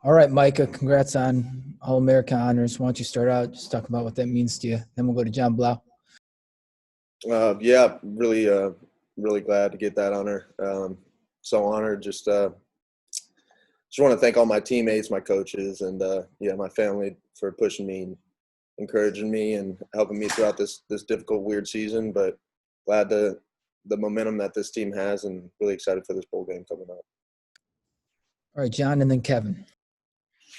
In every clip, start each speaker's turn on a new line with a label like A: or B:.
A: All right, Micah, congrats on All-American honors. Why don't you start out just talking about what that means to you? Then we'll go to John Blau.
B: Yeah, really glad to get that honor. So honored. Just want to thank all my teammates, my coaches, and my family for pushing me, and encouraging me, and helping me throughout this difficult, weird season. But glad the momentum that this team has, and really excited for this bowl game coming up.
A: All right, John, and then Kevin.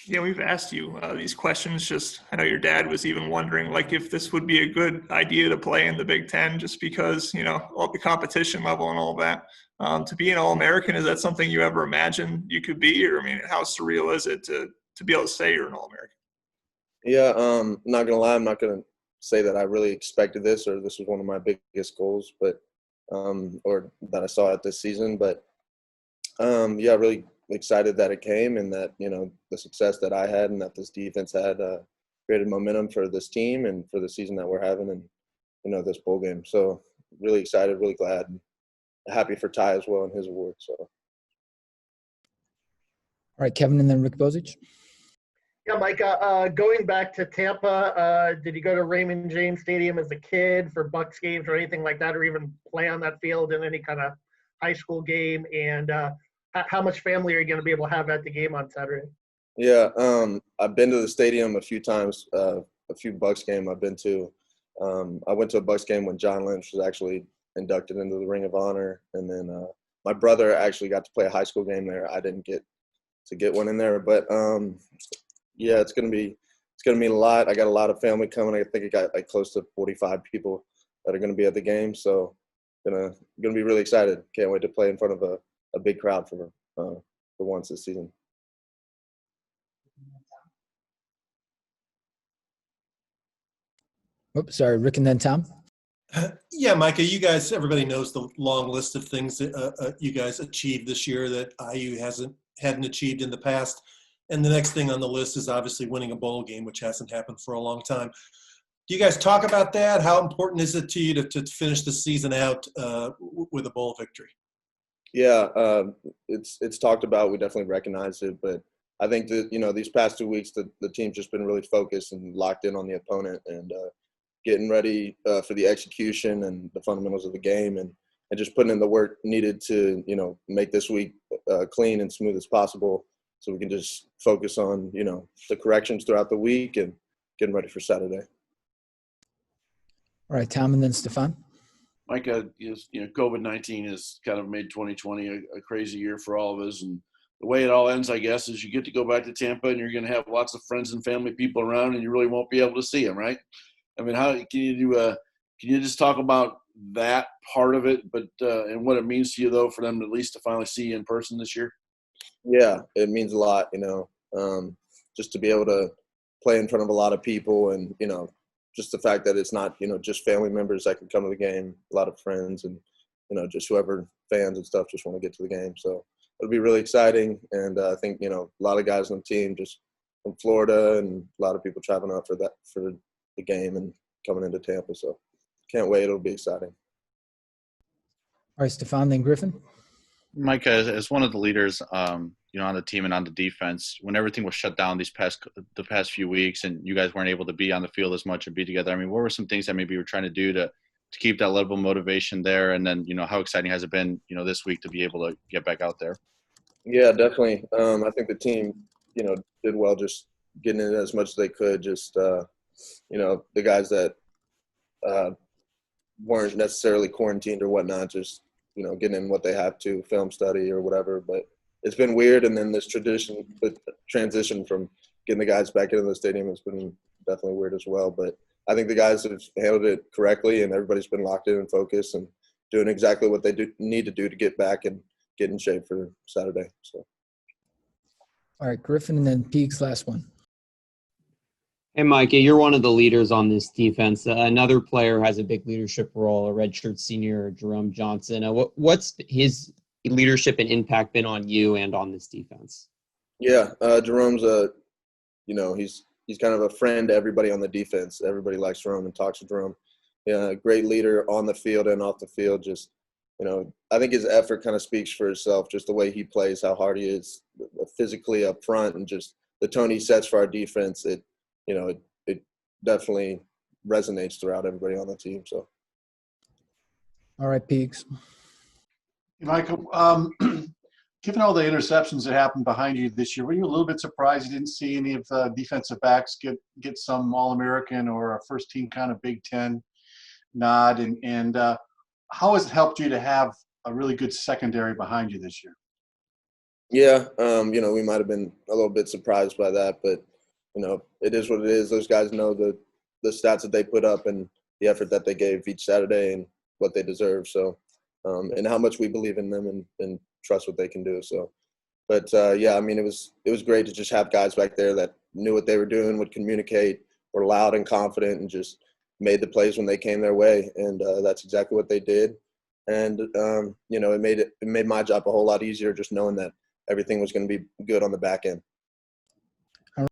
C: Yeah, we've asked you these questions. I know your dad was even wondering, like, if this would be a good idea to play in the Big Ten, just because, all the competition level and all that. To be an All-American, is that something you ever imagined you could be? Or, how surreal is it to be able to say you're an All-American?
B: Yeah, I'm not gonna lie. I'm not gonna say that I really expected this, or this was one of my biggest goals, but or that I saw it this season. But really excited that it came, and that the success that I had and that this defense had created momentum for this team and for the season that we're having, and this bowl game. So really excited, really glad, and happy for Ty as well in his award. So.
A: All right, Kevin, and then Rick Bozich.
D: Yeah, Micah, going back to Tampa, did you go to Raymond James Stadium as a kid for Bucks games or anything like that, or even play on that field in any kind of high school game? And how much family are you going to be able to have at the game on Saturday?
B: Yeah, I've been to the stadium a few times, a few Bucks games I've been to. I went to a Bucks game when John Lynch was actually inducted into the Ring of Honor, and then my brother actually got to play a high school game there. I didn't get to get one in there, but yeah, it's gonna mean a lot. I got a lot of family coming. I think I got like close to 45 people that are gonna be at the game, so gonna be really excited. Can't wait to play in front of a big crowd for once this season.
A: Oops, sorry, Rick, and then Tom.
E: Yeah, Micah, everybody knows the long list of things that you guys achieved this year that IU hadn't achieved in the past. And the next thing on the list is obviously winning a bowl game, which hasn't happened for a long time. Do you guys talk about that? How important is it to you to finish the season out with a bowl victory?
B: Yeah, it's talked about. We definitely recognize it, but I think that these past 2 weeks the team's just been really focused and locked in on the opponent, and getting ready for the execution and the fundamentals of the game, and just putting in the work needed to make this week clean and smooth as possible, so we can just focus on the corrections throughout the week and getting ready for Saturday.
A: All right, Tom, and then Stefan.
F: Micah, COVID-19 has kind of made 2020 a crazy year for all of us, and the way it all ends, I guess, is you get to go back to Tampa, and you're going to have lots of friends and family people around, and you really won't be able to see them, right? I mean, how can you do? Can you just talk about that part of it, but and what it means to you though for them at least to finally see you in person this year?
B: Yeah, it means a lot, just to be able to play in front of a lot of people, and just the fact that it's not just family members that can come to the game, a lot of friends, and just whoever fans and stuff just want to get to the game. So it'll be really exciting, and I think a lot of guys on the team just from Florida, and a lot of people traveling out for the game and coming into Tampa. So can't wait. It'll be exciting.
A: All right, Stefan, then Griffin.
G: Micah, as one of the leaders, on the team and on the defense, when everything was shut down the past few weeks, and you guys weren't able to be on the field as much and be together, I mean, what were some things that maybe you were trying to do to keep that level of motivation there? And then, how exciting has it been, this week to be able to get back out there?
B: Yeah, definitely. I think the team, did well just getting in as much as they could. Just, the guys that weren't necessarily quarantined or whatnot, just, getting in what they have to, film study or whatever. But it's been weird. And then this transition from getting the guys back into the stadium has been definitely weird as well. But I think the guys have handled it correctly, and everybody's been locked in and focused and doing exactly what they need to do to get back and get in shape for Saturday. So.
A: All right, Griffin, and then Peaks, last one.
H: Hey, Micah, you're one of the leaders on this defense. Another player has a big leadership role, a redshirt senior, Jerome Johnson. What's his leadership and impact been on you and on this defense?
B: Yeah, Jerome's he's kind of a friend to everybody on the defense. Everybody likes Jerome and talks to Jerome. Yeah, great leader on the field and off the field. Just I think his effort kind of speaks for itself, just the way he plays, how hard he is physically up front, and just the tone he sets for our defense. It definitely resonates throughout everybody on the team. So.
A: All right, Peaks.
I: Michael, given all the interceptions that happened behind you this year, were you a little bit surprised you didn't see any of the defensive backs get some All-American or a first-team kind of Big Ten nod? And how has it helped you to have a really good secondary behind you this year?
B: Yeah, we might have been a little bit surprised by that, but it is what it is. Those guys know the stats that they put up and the effort that they gave each Saturday and what they deserve. So, and how much we believe in them and trust what they can do. So, but yeah, I mean, it was great to just have guys back there that knew what they were doing, would communicate, were loud and confident, and just made the plays when they came their way. And that's exactly what they did. And it made my job a whole lot easier, just knowing that everything was going to be good on the back end.